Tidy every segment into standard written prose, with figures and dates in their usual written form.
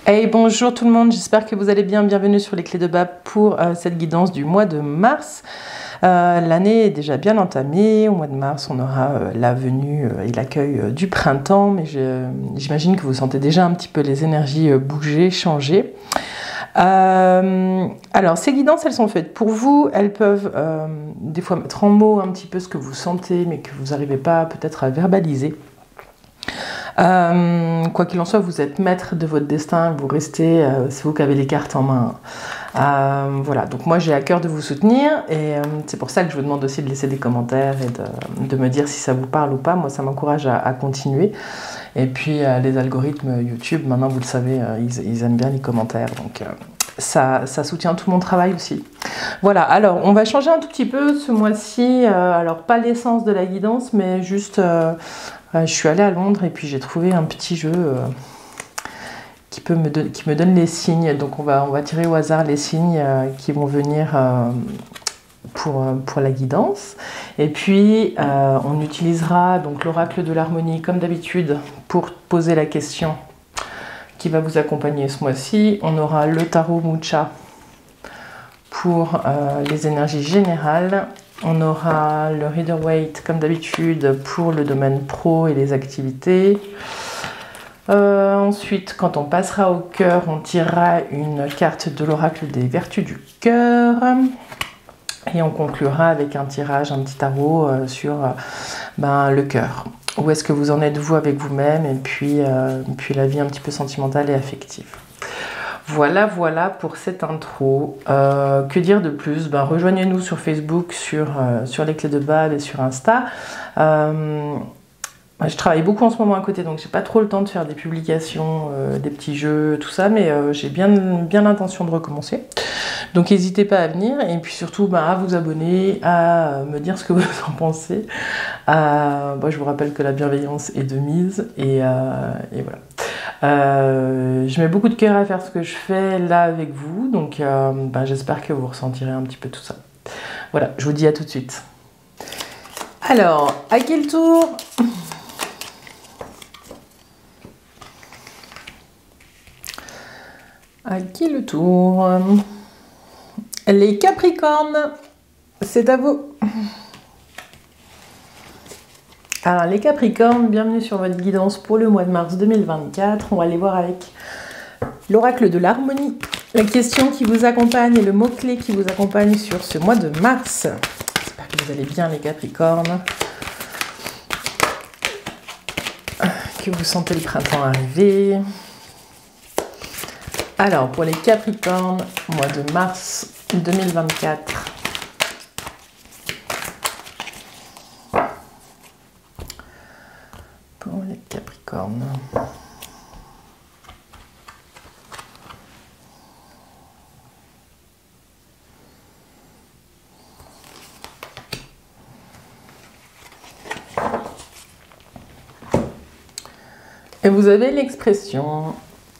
Hey, bonjour tout le monde, j'espère que vous allez bien. Bienvenue sur les clés de Bab pour cette guidance du mois de mars. L'année est déjà bien entamée. Au mois de mars, on aura la venue et l'accueil du printemps, mais j'imagine que vous sentez déjà un petit peu les énergies bouger, changer. Alors, ces guidances, elles sont faites pour vous. Elles peuvent des fois mettre en mots un petit peu ce que vous sentez, mais que vous n'arrivez pas peut-être à verbaliser. Quoi qu'il en soit, vous êtes maître de votre destin, vous restez, c'est vous qui avez les cartes en main. Voilà, donc moi j'ai à cœur de vous soutenir et c'est pour ça que je vous demande aussi de laisser des commentaires et de me dire si ça vous parle ou pas. Moi ça m'encourage à continuer. Et puis les algorithmes YouTube, maintenant vous le savez, ils aiment bien les commentaires, donc ça soutient tout mon travail aussi. Voilà, alors on va changer un tout petit peu ce mois-ci, alors pas l'essence de la guidance, mais juste... je suis allée à Londres et puis j'ai trouvé un petit jeu qui me donne les signes. Donc on va tirer au hasard les signes qui vont venir pour la guidance. Et puis on utilisera donc l'oracle de l'harmonie comme d'habitude pour poser la question qui va vous accompagner ce mois-ci. On aura le tarot Mucha pour les énergies générales. On aura le Rider-Waite comme d'habitude pour le domaine pro et les activités. Ensuite, quand on passera au cœur, on tirera une carte de l'oracle des vertus du cœur. Et on conclura avec un tirage, un petit tarot sur le cœur. Où est-ce que vous en êtes vous avec vous-même et puis la vie un petit peu sentimentale et affective. Voilà pour cette intro. Que dire de plus? Rejoignez-nous sur Facebook, sur les clés de Bab et sur Insta. Je travaille beaucoup en ce moment à côté, donc j'ai pas trop le temps de faire des publications, des petits jeux, tout ça, mais j'ai bien l'intention de recommencer. Donc n'hésitez pas à venir et puis surtout à vous abonner, à me dire ce que vous en pensez. Je vous rappelle que la bienveillance est de mise et voilà. Je mets beaucoup de cœur à faire ce que je fais là avec vous, donc j'espère que vous ressentirez un petit peu tout ça. Voilà, je vous dis à tout de suite. Alors, à quel tour? À qui le tour? Les Capricornes, c'est à vous. Alors les Capricornes, bienvenue sur votre guidance pour le mois de mars 2024. On va aller voir avec l'oracle de l'harmonie, la question qui vous accompagne et le mot-clé qui vous accompagne sur ce mois de mars. J'espère que vous allez bien les Capricornes, que vous sentez le printemps arriver. Alors pour les Capricornes, mois de mars 2024. Pour les Capricornes. Et vous avez l'expression.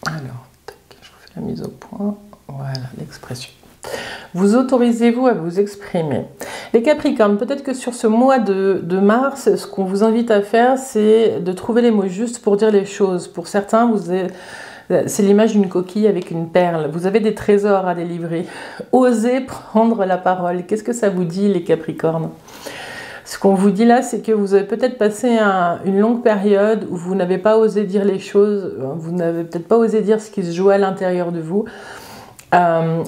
Alors, tac, je refais la mise au point. Voilà, l'expression. Vous autorisez-vous à vous exprimer. Les Capricornes, peut-être que sur ce mois de mars, ce qu'on vous invite à faire, c'est de trouver les mots justes pour dire les choses. Pour certains, c'est l'image d'une coquille avec une perle. Vous avez des trésors à délivrer. Osez prendre la parole. Qu'est-ce que ça vous dit, les Capricornes? Ce qu'on vous dit là, c'est que vous avez peut-être passé une longue période où vous n'avez pas osé dire les choses, vous n'avez peut-être pas osé dire ce qui se jouait à l'intérieur de vous.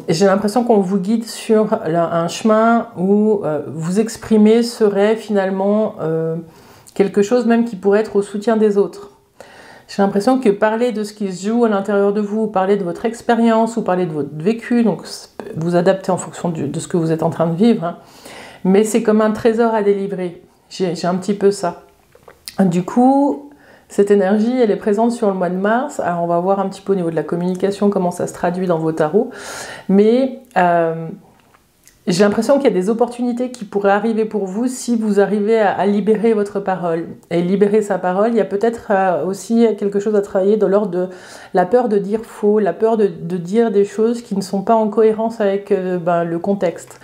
J'ai l'impression qu'on vous guide sur un chemin où vous exprimer serait finalement quelque chose même qui pourrait être au soutien des autres. J'ai l'impression que parler de ce qui se joue à l'intérieur de vous, parler de votre expérience ou parler de votre vécu, donc vous adaptez en fonction de ce que vous êtes en train de vivre, hein, mais c'est comme un trésor à délivrer. J'ai un petit peu ça. Du coup, cette énergie, elle est présente sur le mois de mars. Alors, on va voir un petit peu au niveau de la communication comment ça se traduit dans vos tarots. Mais j'ai l'impression qu'il y a des opportunités qui pourraient arriver pour vous si vous arrivez à libérer votre parole. Et libérer sa parole, il y a peut-être aussi quelque chose à travailler dans l'ordre de la peur de dire faux, la peur de dire des choses qui ne sont pas en cohérence avec le contexte.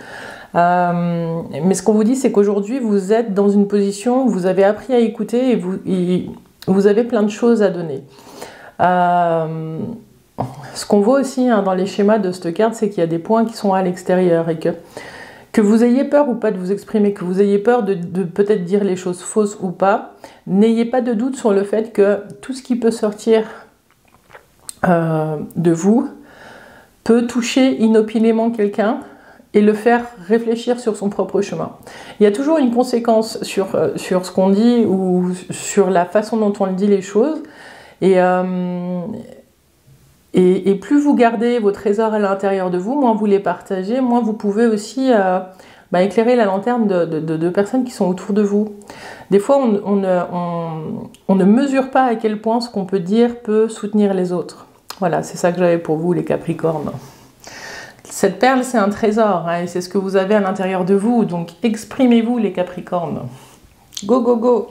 Mais ce qu'on vous dit, c'est qu'aujourd'hui, vous êtes dans une position où vous avez appris à écouter et vous avez plein de choses à donner. ce qu'on voit aussi hein, dans les schémas de cette carte, c'est qu'il y a des points qui sont à l'extérieur et que vous ayez peur ou pas de vous exprimer, que vous ayez peur de peut-être dire les choses fausses ou pas, n'ayez pas de doute sur le fait que tout ce qui peut sortir de vous peut toucher inopinément quelqu'un et le faire réfléchir sur son propre chemin. Il y a toujours une conséquence sur ce qu'on dit ou sur la façon dont on dit les choses. Et plus vous gardez vos trésors à l'intérieur de vous, moins vous les partagez, moins vous pouvez aussi éclairer la lanterne de personnes qui sont autour de vous. Des fois, on ne mesure pas à quel point ce qu'on peut dire peut soutenir les autres. Voilà, c'est ça que j'avais pour vous, les Capricornes. Cette perle, c'est un trésor, hein, et c'est ce que vous avez à l'intérieur de vous. Donc, exprimez-vous, les Capricornes. Go, go, go!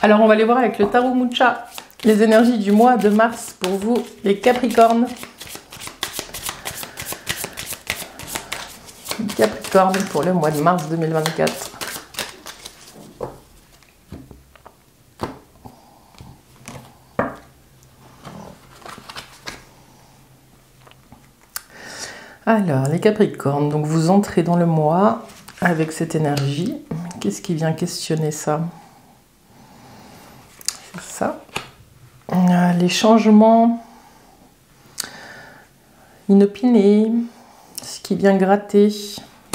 Alors, on va aller voir avec le Tarot Mucha les énergies du mois de mars pour vous, les Capricornes. Capricorne pour le mois de mars 2024. Alors, les Capricornes, donc vous entrez dans le mois avec cette énergie. Qu'est-ce qui vient questionner ça? C'est ça. Les changements inopinés, ce qui vient gratter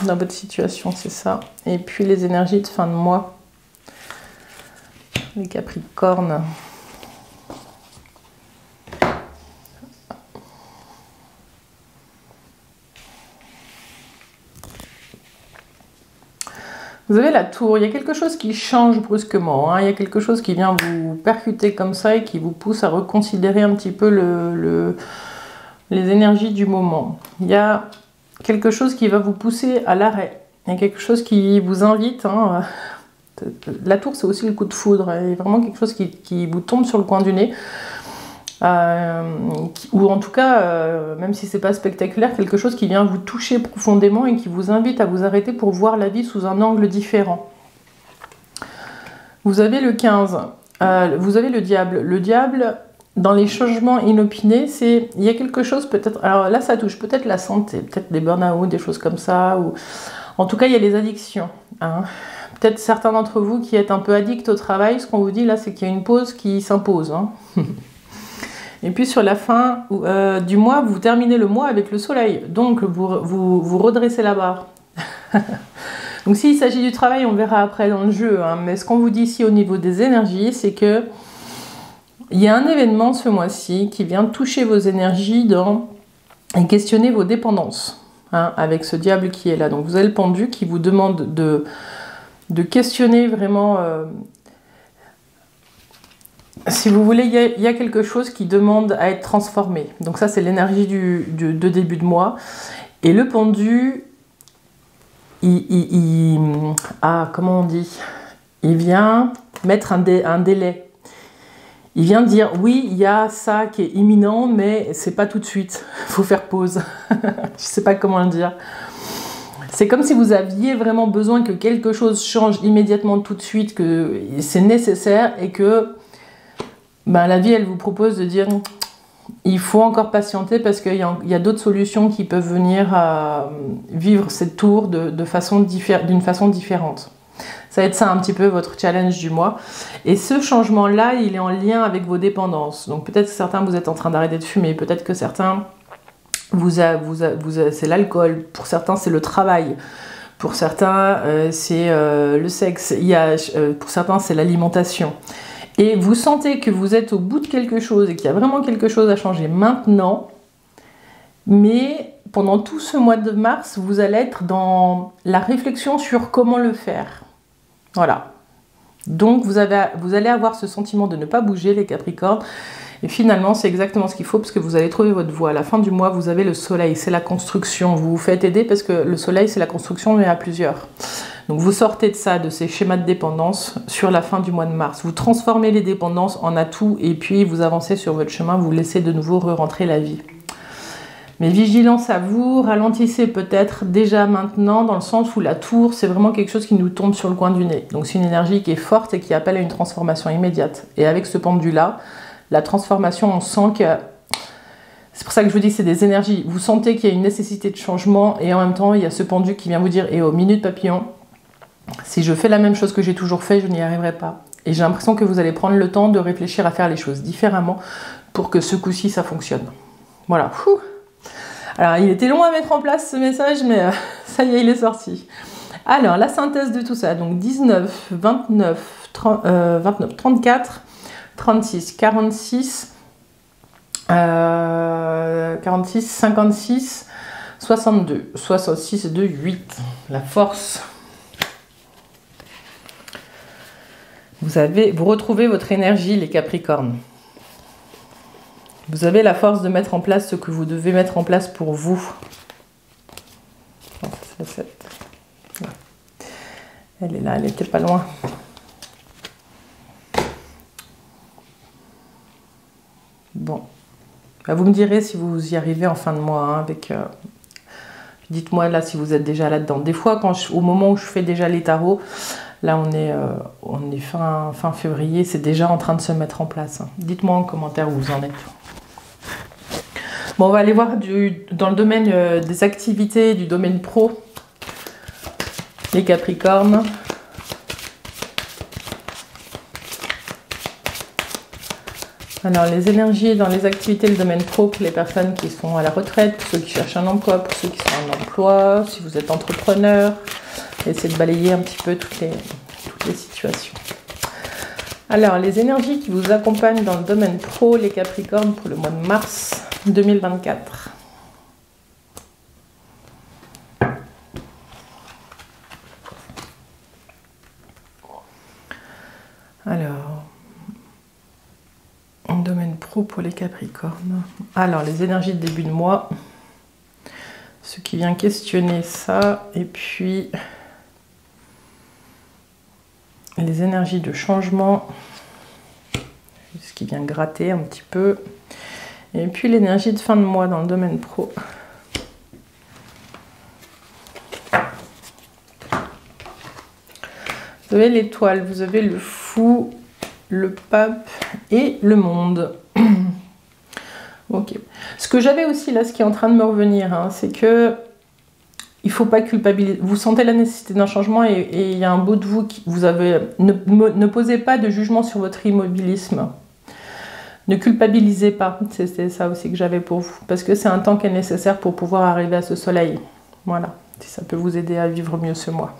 dans votre situation, c'est ça. Et puis les énergies de fin de mois. Les Capricornes. Vous avez la tour, il y a quelque chose qui change brusquement, hein. Il y a quelque chose qui vient vous percuter comme ça et qui vous pousse à reconsidérer un petit peu les énergies du moment. Il y a quelque chose qui va vous pousser à l'arrêt, il y a quelque chose qui vous invite, hein. La tour, c'est aussi le coup de foudre, il y a vraiment quelque chose qui vous tombe sur le coin du nez. Ou en tout cas, même si c'est pas spectaculaire, quelque chose qui vient vous toucher profondément et qui vous invite à vous arrêter pour voir la vie sous un angle différent. Vous avez le 15, vous avez le diable. Le diable, dans les changements inopinés, il y a quelque chose peut-être, alors là ça touche peut-être la santé, peut-être des burn-out, des choses comme ça, ou en tout cas il y a les addictions, hein. Peut-être certains d'entre vous qui êtes un peu addicts au travail, ce qu'on vous dit là c'est qu'il y a une pause qui s'impose, hein. Et puis sur la fin du mois, vous terminez le mois avec le soleil. Donc vous redressez la barre. Donc s'il s'agit du travail, on verra après dans le jeu. Hein. Mais ce qu'on vous dit ici au niveau des énergies, c'est que il y a un événement ce mois-ci qui vient toucher vos énergies et questionner vos dépendances. Hein, avec ce diable qui est là. Donc vous avez le pendu qui vous demande de questionner vraiment... si vous voulez, il y a quelque chose qui demande à être transformé. Donc ça, c'est l'énergie de début de mois. Et le pendu, comment on dit? Il vient mettre un délai. Il vient dire, oui, il y a ça qui est imminent, mais c'est pas tout de suite. Il faut faire pause. Je sais pas comment le dire. C'est comme si vous aviez vraiment besoin que quelque chose change immédiatement tout de suite, que c'est nécessaire et que la vie, elle vous propose de dire il faut encore patienter parce qu'il y a d'autres solutions qui peuvent venir vivre cette tour d'une façon différente. Ça va être ça un petit peu votre challenge du mois. Et ce changement-là, il est en lien avec vos dépendances. Donc peut-être que certains, vous êtes en train d'arrêter de fumer. Peut-être que certains, c'est l'alcool. Pour certains, c'est le travail. Pour certains, c'est le sexe. Pour certains, c'est l'alimentation. Et vous sentez que vous êtes au bout de quelque chose et qu'il y a vraiment quelque chose à changer maintenant, mais pendant tout ce mois de mars, vous allez être dans la réflexion sur comment le faire. Voilà. Donc vous allez avoir ce sentiment de ne pas bouger, les Capricornes, et finalement c'est exactement ce qu'il faut parce que vous allez trouver votre voie. À la fin du mois, vous avez le soleil, c'est la construction. Vous vous faites aider parce que le soleil, c'est la construction, mais à plusieurs. Donc vous sortez de ça, de ces schémas de dépendance sur la fin du mois de mars. Vous transformez les dépendances en atouts et puis vous avancez sur votre chemin, vous laissez de nouveau re-rentrer la vie. Mais vigilance à vous, ralentissez peut-être déjà maintenant dans le sens où la tour, c'est vraiment quelque chose qui nous tombe sur le coin du nez. Donc c'est une énergie qui est forte et qui appelle à une transformation immédiate. Et avec ce pendu-là, la transformation, on sent que... C'est pour ça que je vous dis que c'est des énergies. Vous sentez qu'il y a une nécessité de changement et en même temps, il y a ce pendu qui vient vous dire « Et aux minutes papillon, si je fais la même chose que j'ai toujours fait, je n'y arriverai pas. » Et j'ai l'impression que vous allez prendre le temps de réfléchir à faire les choses différemment pour que ce coup-ci, ça fonctionne. Voilà. Alors, il était long à mettre en place ce message, mais ça y est, il est sorti. Alors, la synthèse de tout ça. Donc, 19, 29, 34, 36, 46... 46, 56, 62, 66, 2, 8. La force. Vous retrouvez votre énergie, les Capricornes. Vous avez la force de mettre en place ce que vous devez mettre en place pour vous. Oh, c'est la 7. Elle est là, elle n'était pas loin. Bon. Vous me direz si vous y arrivez en fin de mois. Hein, dites-moi là si vous êtes déjà là-dedans. Des fois, au moment où je fais déjà les tarots, là on est fin février, c'est déjà en train de se mettre en place. Hein. Dites-moi en commentaire où vous en êtes. Bon, on va aller voir dans le domaine des activités, du domaine pro, les Capricornes. Alors, les énergies dans les activités, le domaine pro, pour les personnes qui sont à la retraite, pour ceux qui cherchent un emploi, pour ceux qui sont en emploi, si vous êtes entrepreneur, essayez de balayer un petit peu toutes les situations. Alors, les énergies qui vous accompagnent dans le domaine pro, les Capricornes, pour le mois de mars 2024. Alors... domaine pro pour les Capricornes. Alors, les énergies de début de mois. Ce qui vient questionner ça. Et puis, les énergies de changement. Ce qui vient gratter un petit peu. Et puis, l'énergie de fin de mois dans le domaine pro. Vous avez l'étoile, vous avez le fou, le pape et le monde. Ok. Ce que j'avais aussi là, ce qui est en train de me revenir, hein, c'est que il faut pas culpabiliser. Vous sentez la nécessité d'un changement et il y a un bout de vous qui vous avez. Ne posez pas de jugement sur votre immobilisme. Ne culpabilisez pas. C'est ça aussi que j'avais pour vous, parce que c'est un temps qui est nécessaire pour pouvoir arriver à ce soleil. Voilà. Si ça peut vous aider à vivre mieux ce mois.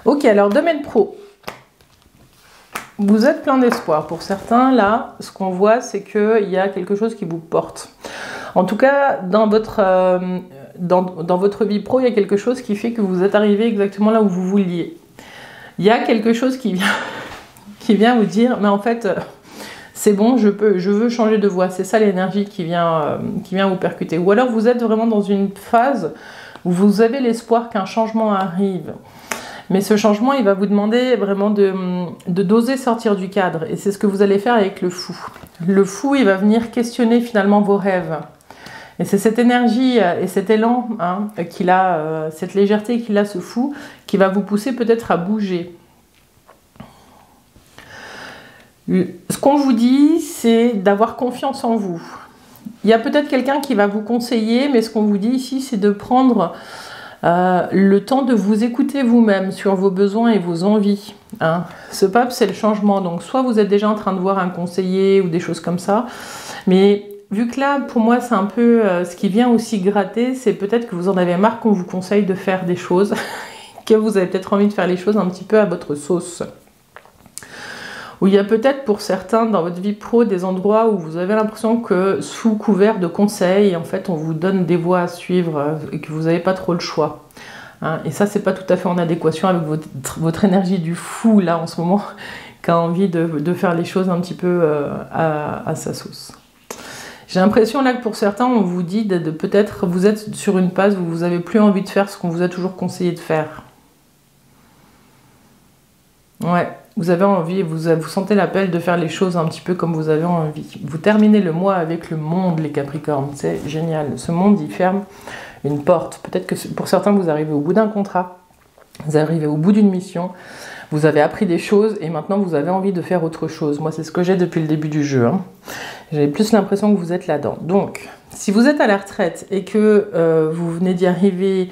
Ok. Alors domaine pro. Vous êtes plein d'espoir. Pour certains, là, ce qu'on voit, c'est qu'il y a quelque chose qui vous porte. En tout cas, dans votre vie pro, il y a quelque chose qui fait que vous êtes arrivé exactement là où vous vouliez. Il y a quelque chose qui vient vous dire, mais en fait, c'est bon, je veux changer de voie. C'est ça l'énergie qui vient vous percuter. Ou alors, vous êtes vraiment dans une phase où vous avez l'espoir qu'un changement arrive. Mais ce changement, il va vous demander vraiment d'oser sortir du cadre. Et c'est ce que vous allez faire avec le fou. Le fou, il va venir questionner finalement vos rêves. Et c'est cette énergie et cet élan qu'il a, cette légèreté qu'il a, ce fou, qui va vous pousser peut-être à bouger. Ce qu'on vous dit, c'est d'avoir confiance en vous. Il y a peut-être quelqu'un qui va vous conseiller, mais ce qu'on vous dit ici, c'est de prendre... le temps de vous écouter vous-même sur vos besoins et vos envies. Hein. Ce pape, c'est le changement. Donc, soit vous êtes déjà en train de voir un conseiller ou des choses comme ça. Mais vu que là, pour moi, c'est un peu ce qui vient aussi gratter, c'est peut-être que vous en avez marre qu'on vous conseille de faire des choses, que vous avez peut-être envie de faire les choses un petit peu à votre sauce. Ou il y a peut-être pour certains dans votre vie pro des endroits où vous avez l'impression que sous couvert de conseils, en fait on vous donne des voies à suivre et que vous n'avez pas trop le choix. Hein, et ça c'est pas tout à fait en adéquation avec votre énergie du fou là en ce moment, qui a envie de faire les choses un petit peu à sa sauce. J'ai l'impression là que pour certains on vous dit de peut-être vous êtes sur une phase où vous n'avez plus envie de faire ce qu'on vous a toujours conseillé de faire. Ouais. Vous avez envie, vous sentez l'appel de faire les choses un petit peu comme vous avez envie. Vous terminez le mois avec le monde, les Capricornes. C'est génial. Ce monde, il ferme une porte. Peut-être que pour certains, vous arrivez au bout d'un contrat. Vous arrivez au bout d'une mission. Vous avez appris des choses et maintenant vous avez envie de faire autre chose. Moi, c'est ce que j'ai depuis le début du jeu. Hein. J'ai plus l'impression que vous êtes là-dedans. Donc, si vous êtes à la retraite et que vous venez d'y arriver,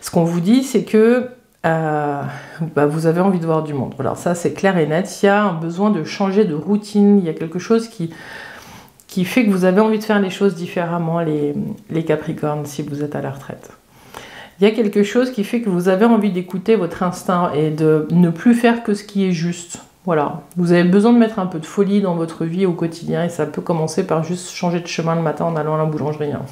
ce qu'on vous dit, c'est que vous avez envie de voir du monde. Voilà, ça c'est clair et net. Il y a un besoin de changer de routine. Il y a quelque chose qui fait que vous avez envie de faire les choses différemment, les Capricornes, si vous êtes à la retraite. Il y a quelque chose qui fait que vous avez envie d'écouter votre instinct et de ne plus faire que ce qui est juste. Voilà, vous avez besoin de mettre un peu de folie dans votre vie au quotidien et ça peut commencer par juste changer de chemin le matin en allant à la boulangerie. Hein.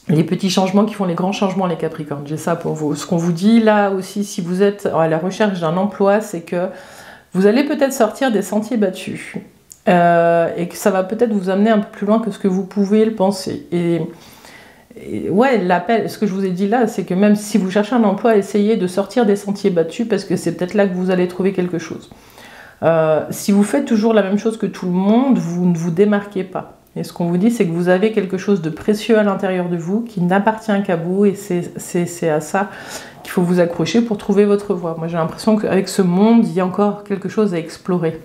Les petits changements qui font les grands changements, les Capricornes, j'ai ça pour vous. Ce qu'on vous dit là aussi, si vous êtes à la recherche d'un emploi, c'est que vous allez peut-être sortir des sentiers battus. Et que ça va peut-être vous amener un peu plus loin que ce que vous pouvez le penser. Et ouais, l'appel, ce que je vous ai dit là, c'est que même si vous cherchez un emploi, essayez de sortir des sentiers battus parce que c'est peut-être là que vous allez trouver quelque chose. Si vous faites toujours la même chose que tout le monde, vous ne vous démarquez pas. Et ce qu'on vous dit, c'est que vous avez quelque chose de précieux à l'intérieur de vous qui n'appartient qu'à vous et c'est à ça qu'il faut vous accrocher pour trouver votre voie. Moi, j'ai l'impression qu'avec ce monde, il y a encore quelque chose à explorer.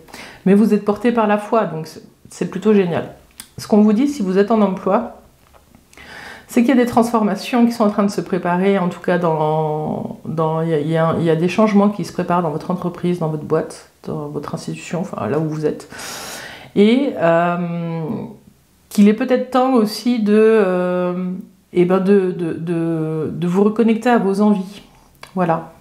Mais vous êtes porté par la foi, donc c'est plutôt génial. Ce qu'on vous dit, si vous êtes en emploi, c'est qu'il y a des transformations qui sont en train de se préparer. En tout cas, il y a des changements qui se préparent dans votre entreprise, dans votre boîte, dans votre institution, enfin là où vous êtes. Et qu'il est peut-être temps aussi de vous reconnecter à vos envies. Voilà.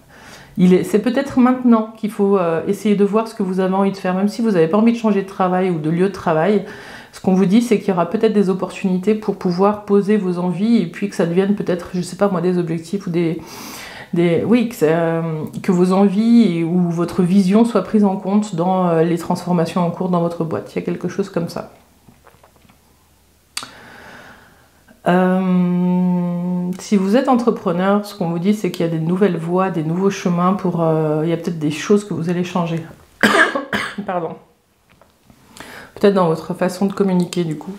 C'est peut-être maintenant qu'il faut essayer de voir ce que vous avez envie de faire, même si vous n'avez pas envie de changer de travail ou de lieu de travail. Ce qu'on vous dit, c'est qu'il y aura peut-être des opportunités pour pouvoir poser vos envies et puis que ça devienne peut-être, je ne sais pas moi, des objectifs ou que vos envies ou votre vision soient prises en compte dans les transformations en cours dans votre boîte. Il y a quelque chose comme ça. Si vous êtes entrepreneur, ce qu'on vous dit, c'est qu'il y a des nouvelles voies, des nouveaux chemins il y a peut-être des choses que vous allez changer. Pardon. Peut-être dans votre façon de communiquer, du coup.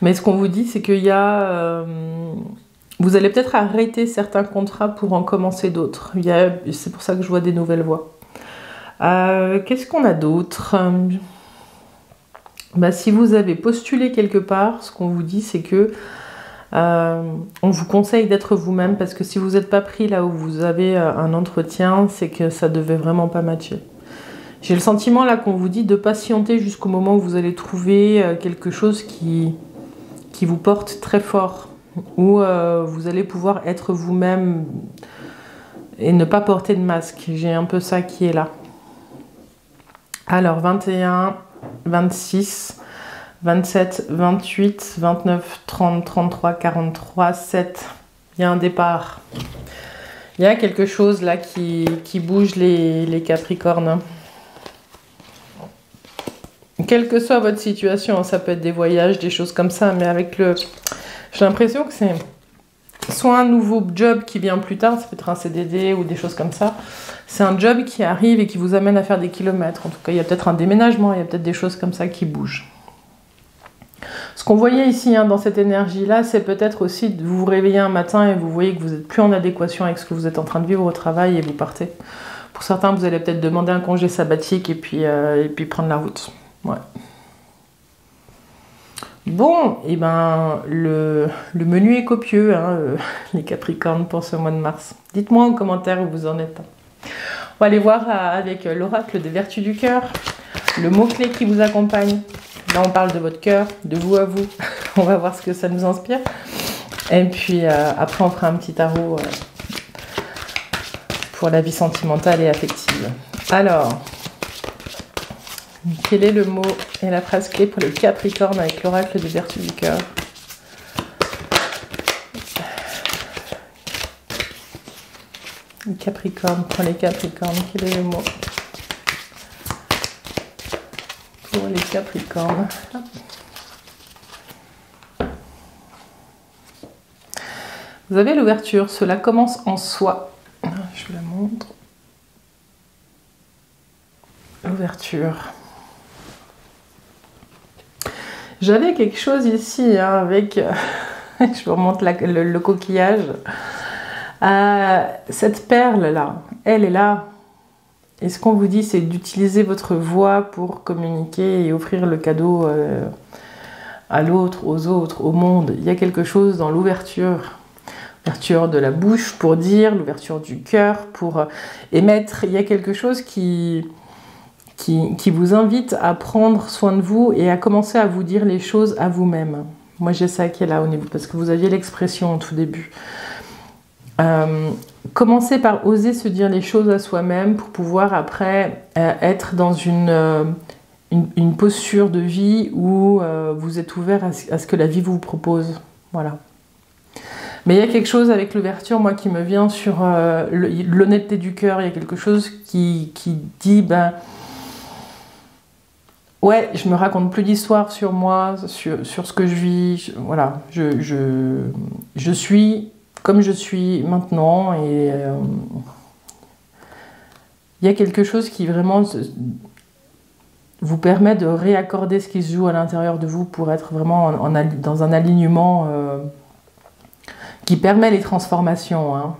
Mais ce qu'on vous dit, c'est qu'il y a... vous allez peut-être arrêter certains contrats pour en commencer d'autres. C'est pour ça que je vois des nouvelles voies. Qu'est-ce qu'on a d'autre ? Si vous avez postulé quelque part, ce qu'on vous dit, c'est que on vous conseille d'être vous-même parce que si vous n'êtes pas pris là où vous avez un entretien, c'est que ça devait vraiment pas matcher. J'ai le sentiment là qu'on vous dit de patienter jusqu'au moment où vous allez trouver quelque chose qui vous porte très fort, où vous allez pouvoir être vous-même et ne pas porter de masque. J'ai un peu ça qui est là. Alors 21, 26, 27, 28, 29, 30, 33, 43, 7. Il y a un départ. Il y a quelque chose là qui bouge les Capricornes. Quelle que soit votre situation, ça peut être des voyages, des choses comme ça, mais j'ai l'impression que c'est soit un nouveau job qui vient plus tard, ça peut être un CDD ou des choses comme ça. C'est un job qui arrive et qui vous amène à faire des kilomètres. En tout cas, il y a peut-être un déménagement, il y a peut-être des choses comme ça qui bougent. Ce qu'on voyait ici dans cette énergie-là, c'est peut-être aussi de vous réveiller un matin et vous voyez que vous n'êtes plus en adéquation avec ce que vous êtes en train de vivre au travail et vous partez. Pour certains, vous allez peut-être demander un congé sabbatique et puis prendre la route. Ouais. Bon, et le menu est copieux, les Capricornes, pour ce mois de mars. Dites-moi en commentaire où vous en êtes. On va aller voir avec l'oracle des vertus du cœur, le mot-clé qui vous accompagne. Là, on parle de votre cœur, de vous à vous. On va voir ce que ça nous inspire. Et puis, après, on fera un petit tarot pour la vie sentimentale et affective. Alors, quel est le mot et la phrase clé pour les Capricornes avec l'oracle des vertus du cœur? Capricorne, pour les Capricornes, quel est le mot pour les Capricornes? Vous avez l'ouverture, cela commence en soi. Je vous la montre. L'ouverture. J'avais quelque chose ici avec... je vous remonte le coquillage. Cette perle-là, elle est là. Et ce qu'on vous dit, c'est d'utiliser votre voix pour communiquer et offrir le cadeau à l'autre, aux autres, au monde. Il y a quelque chose dans l'ouverture. L'ouverture de la bouche pour dire, l'ouverture du cœur pour émettre. Il y a quelque chose qui vous invite à prendre soin de vous et à commencer à vous dire les choses à vous-même. Moi, j'ai ça qui est là au niveau, parce que vous aviez l'expression au tout début. Commencez par oser se dire les choses à soi-même pour pouvoir après être dans une posture de vie où vous êtes ouvert à ce que la vie vous propose. Voilà. Mais il y a quelque chose avec l'ouverture, moi, qui me vient sur l'honnêteté du cœur. Il y a quelque chose qui dit, ben, ouais, je me raconte plus d'histoires sur moi, sur ce que je vis. Voilà, je suis comme je suis maintenant, et il y a quelque chose qui vraiment vous permet de réaccorder ce qui se joue à l'intérieur de vous pour être vraiment dans un alignement qui permet les transformations, hein,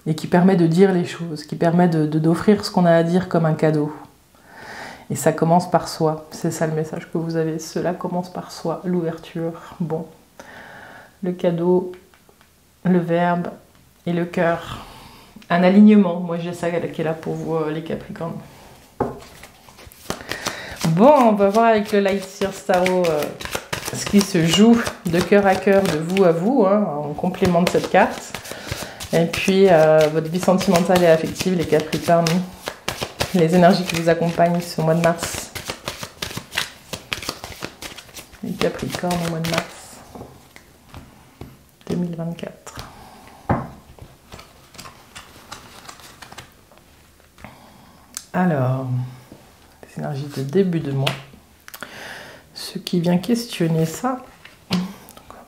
et qui permet de dire les choses, qui permet d'offrir ce qu'on a à dire comme un cadeau. Et ça commence par soi, c'est ça le message que vous avez, cela commence par soi, l'ouverture, bon, le cadeau, le verbe et le cœur. Un alignement, moi j'ai ça qui est là pour vous les Capricornes. Bon, on va voir avec le Light Seer Tarot ce qui se joue de cœur à cœur, de vous à vous, hein, en complément de cette carte. Et puis votre vie sentimentale et affective, les Capricornes, les énergies qui vous accompagnent ce mois de mars. Les Capricornes au mois de mars 2024. Alors, les énergies de début de mois. Ce qui vient questionner ça, donc,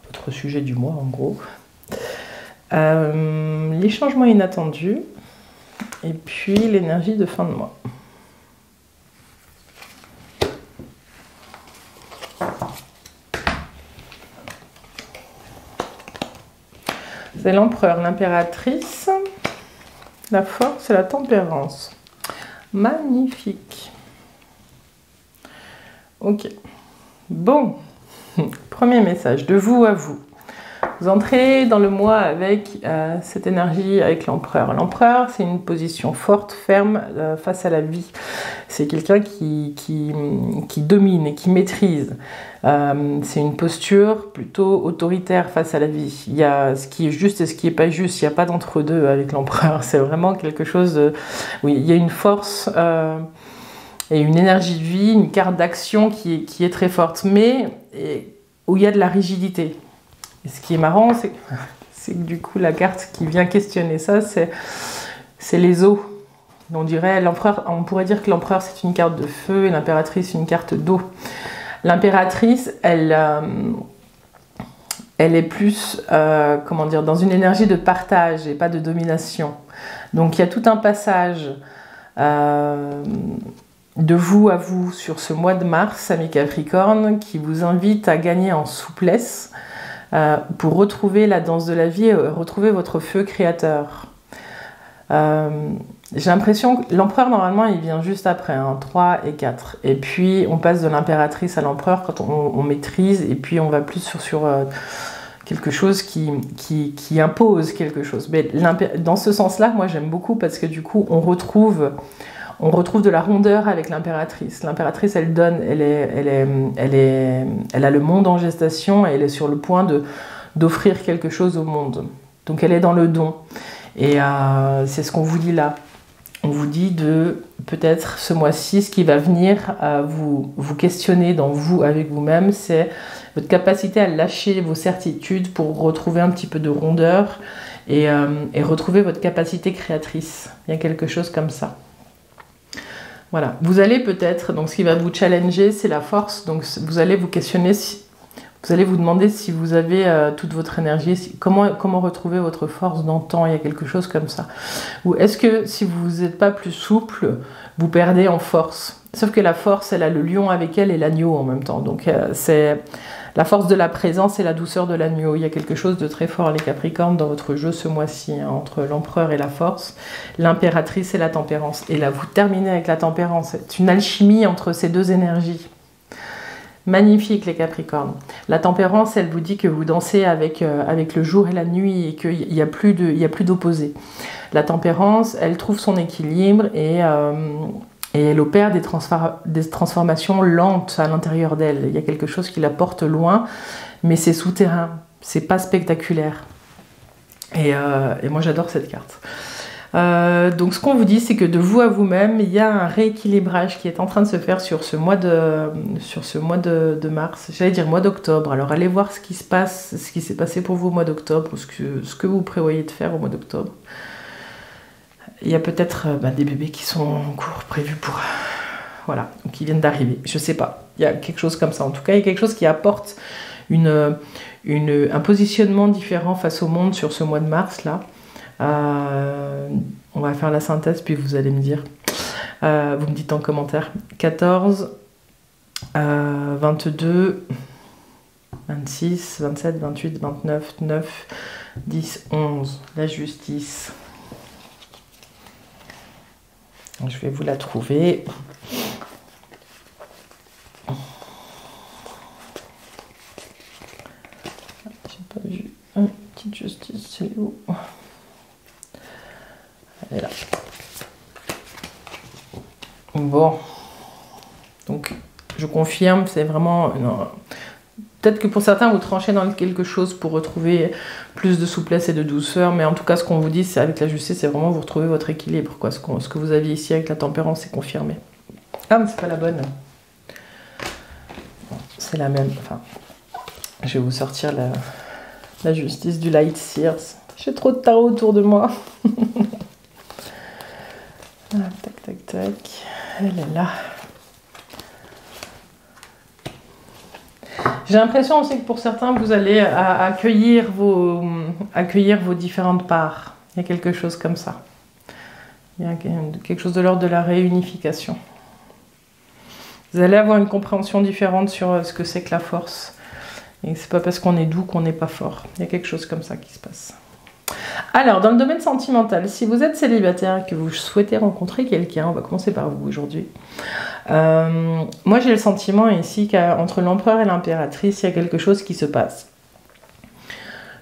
votre sujet du mois en gros, les changements inattendus et puis l'énergie de fin de mois. C'est l'empereur, l'impératrice, la force et la tempérance. Magnifique. Ok. Bon, premier message de vous à vous. Vous entrez dans le mois avec cette énergie, avec l'empereur. L'empereur, c'est une position forte, ferme face à la vie. C'est quelqu'un qui domine et qui maîtrise. C'est une posture plutôt autoritaire face à la vie. Il y a ce qui est juste et ce qui n'est pas juste. Il n'y a pas d'entre-deux avec l'empereur. C'est vraiment quelque chose de... Oui, il y a une force et une énergie de vie, une carte d'action qui est très forte, mais où il y a de la rigidité. Et ce qui est marrant, c'est que du coup, la carte qui vient questionner ça, c'est les eaux. On pourrait dire que l'empereur, c'est une carte de feu et l'impératrice, une carte d'eau. L'impératrice, elle est plus, comment dire, dans une énergie de partage et pas de domination. Donc, il y a tout un passage de vous à vous sur ce mois de mars, amis Capricorne, qui vous invite à gagner en souplesse, pour retrouver la danse de la vie et retrouver votre feu créateur. J'ai l'impression que l'empereur, normalement, il vient juste après, 3 et 4. Et puis, on passe de l'impératrice à l'empereur quand on maîtrise, et puis on va plus sur quelque chose qui impose quelque chose. Mais dans ce sens-là, moi, j'aime beaucoup parce que du coup, on retrouve de la rondeur avec l'impératrice. L'impératrice, elle donne, elle a le monde en gestation et elle est sur le point d'offrir quelque chose au monde. Donc elle est dans le don. Et c'est ce qu'on vous dit là. On vous dit de peut-être ce mois-ci, ce qui va venir vous questionner dans vous, avec vous-même, c'est votre capacité à lâcher vos certitudes pour retrouver un petit peu de rondeur et retrouver votre capacité créatrice. Il y a quelque chose comme ça. Voilà, vous allez peut-être, donc ce qui va vous challenger, c'est la force. Donc vous allez vous questionner, vous allez vous demander si vous avez toute votre énergie, comment retrouver votre force dans le temps. Il y a quelque chose comme ça. Ou est-ce que si vous n'êtes pas plus souple, vous perdez en force? Sauf que la force, elle a le lion avec elle et l'agneau en même temps. Donc La force de la présence et la douceur de l'agneau. Il y a quelque chose de très fort, les Capricornes, dans votre jeu ce mois-ci, hein, entre l'empereur et la force, l'impératrice et la tempérance. Et là, vous terminez avec la tempérance. C'est une alchimie entre ces deux énergies. Magnifique, les Capricornes. La tempérance, elle vous dit que vous dansez avec le jour et la nuit et qu'il n'y a plus d'opposé. La tempérance, elle trouve son équilibre et elle opère des transformations lentes à l'intérieur d'elle. Il y a quelque chose qui la porte loin, mais c'est souterrain, c'est pas spectaculaire. Et moi, j'adore cette carte. Donc ce qu'on vous dit, c'est que de vous à vous-même, il y a un rééquilibrage qui est en train de se faire sur ce mois de mars, j'allais dire mois d'octobre. Alors allez voir ce qui se passe, ce qui s'est passé pour vous au mois d'octobre, ou ce que vous prévoyez de faire au mois d'octobre. Il y a peut-être des bébés qui sont en cours prévus pour... voilà, ou qui viennent d'arriver, je sais pas. Il y a quelque chose comme ça. En tout cas, il y a quelque chose qui apporte un positionnement différent face au monde sur ce mois de mars, là. On va faire la synthèse, puis vous allez me dire. Vous me dites en commentaire. 14, 22, 26, 27, 28, 29, 9, 10, 11. La justice. Je vais vous la trouver. J'ai pas vu. Petite justice, c'est où? Elle est là. Bon. Donc, je confirme, c'est vraiment... Peut-être que pour certains, vous tranchez dans quelque chose pour retrouver plus de souplesse et de douceur, mais en tout cas, ce qu'on vous dit, c'est avec la justice, c'est vraiment vous retrouver votre équilibre, quoi. Ce que vous aviez ici avec la tempérance, c'est confirmé. Ah, mais c'est pas la bonne. C'est la même. Enfin, je vais vous sortir la justice du Light Seers. J'ai trop de tarot autour de moi. Ah, tac, tac, tac. Elle est là. J'ai l'impression aussi que pour certains, vous allez accueillir vos différentes parts. Il y a quelque chose comme ça. Il y a quelque chose de l'ordre de la réunification. Vous allez avoir une compréhension différente sur ce que c'est que la force. Et c'est pas parce qu'on est doux qu'on n'est pas fort. Il y a quelque chose comme ça qui se passe. Alors, dans le domaine sentimental, si vous êtes célibataire et que vous souhaitez rencontrer quelqu'un, on va commencer par vous aujourd'hui. Moi, j'ai le sentiment ici qu'entre l'empereur et l'impératrice, il y a quelque chose qui se passe.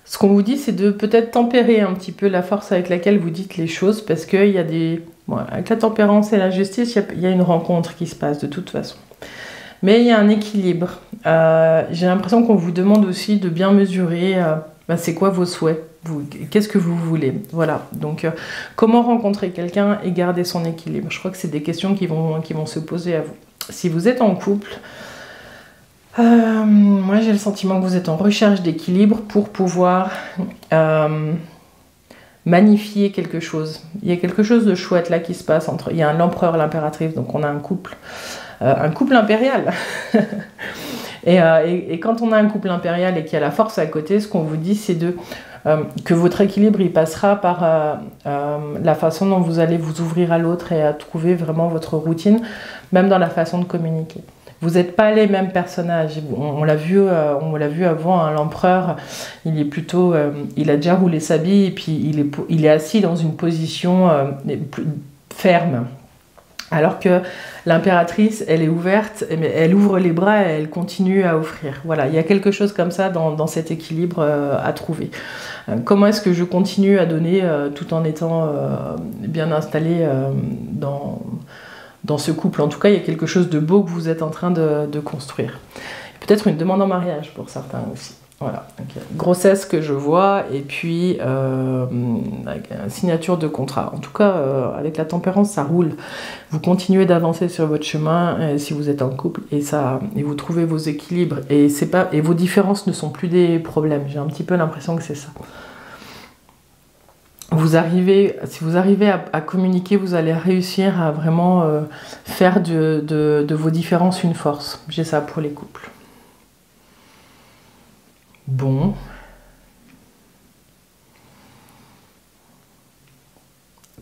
Ce qu'on vous dit, c'est de peut-être tempérer un petit peu la force avec laquelle vous dites les choses, parce qu'il y a des... Bon, avec la tempérance et la justice, il y a une rencontre qui se passe de toute façon. Mais il y a un équilibre. J'ai l'impression qu'on vous demande aussi de bien mesurer c'est quoi vos souhaits. Qu'est-ce que vous voulez? Voilà, donc comment rencontrer quelqu'un et garder son équilibre? Je crois que c'est des questions qui vont se poser à vous. Si vous êtes en couple, moi j'ai le sentiment que vous êtes en recherche d'équilibre pour pouvoir magnifier quelque chose. Il y a quelque chose de chouette là qui se passe il y a l'empereur et l'impératrice, donc on a un couple impérial. Et quand on a un couple impérial et qu'il y a la force à côté, ce qu'on vous dit, c'est que votre équilibre, il passera par la façon dont vous allez vous ouvrir à l'autre et à trouver vraiment votre routine, même dans la façon de communiquer. Vous n'êtes pas les mêmes personnages. On l'a vu avant, hein, l'empereur, il est plutôt... il a déjà roulé sa bille et puis il est assis dans une position plus ferme. Alors que l'impératrice, elle est ouverte, elle ouvre les bras et elle continue à offrir. Voilà, il y a quelque chose comme ça dans cet équilibre à trouver. Comment est-ce que je continue à donner tout en étant bien installé dans ce couple? En tout cas, il y a quelque chose de beau que vous êtes en train de construire. Peut-être une demande en mariage pour certains aussi. Voilà, okay. Grossesse que je vois, et puis signature de contrat. En tout cas, avec la tempérance, ça roule. Vous continuez d'avancer sur votre chemin si vous êtes en couple, et vous trouvez vos équilibres. Et vos différences ne sont plus des problèmes. J'ai un petit peu l'impression que c'est ça. Si vous arrivez à communiquer, vous allez réussir à vraiment faire de vos différences une force. J'ai ça pour les couples. Bon.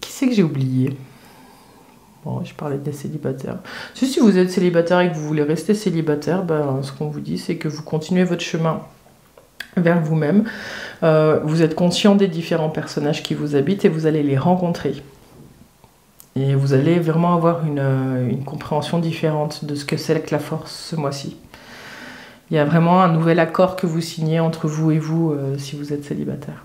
Qui c'est que j'ai oublié? Oh, je parlais des célibataires. Si vous êtes célibataire et que vous voulez rester célibataire, ben, ce qu'on vous dit, c'est que vous continuez votre chemin vers vous-même. Vous êtes conscient des différents personnages qui vous habitent et vous allez les rencontrer. Et vous allez vraiment avoir une compréhension différente de ce que c'est que la force ce mois-ci. Il y a vraiment un nouvel accord que vous signez entre vous et vous si vous êtes célibataire.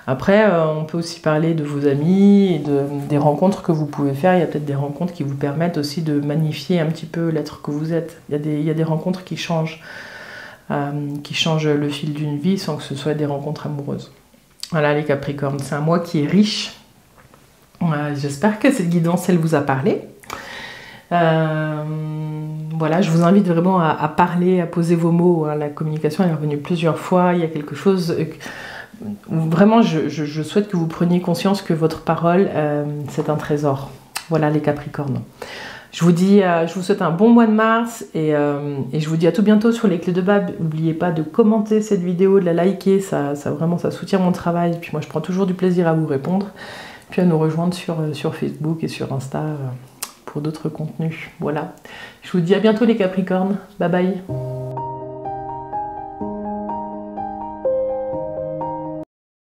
Après, on peut aussi parler de vos amis et des rencontres que vous pouvez faire. Il y a peut-être des rencontres qui vous permettent aussi de magnifier un petit peu l'être que vous êtes. Il y a des rencontres qui changent le fil d'une vie sans que ce soit des rencontres amoureuses. Voilà les Capricornes, c'est un mois qui est riche. J'espère que cette guidance, elle vous a parlé. Voilà, je vous invite vraiment à parler, à poser vos mots. La communication est revenue plusieurs fois. Il y a quelque chose où vraiment, je souhaite que vous preniez conscience que votre parole, c'est un trésor. Voilà les Capricornes. Je vous souhaite un bon mois de mars et je vous dis à tout bientôt sur les clés de Bab. N'oubliez pas de commenter cette vidéo, de la liker, ça soutient mon travail. Et puis moi, je prends toujours du plaisir à vous répondre. Puis à nous rejoindre sur Facebook et sur Insta pour d'autres contenus. Voilà. Je vous dis à bientôt les Capricornes. Bye bye.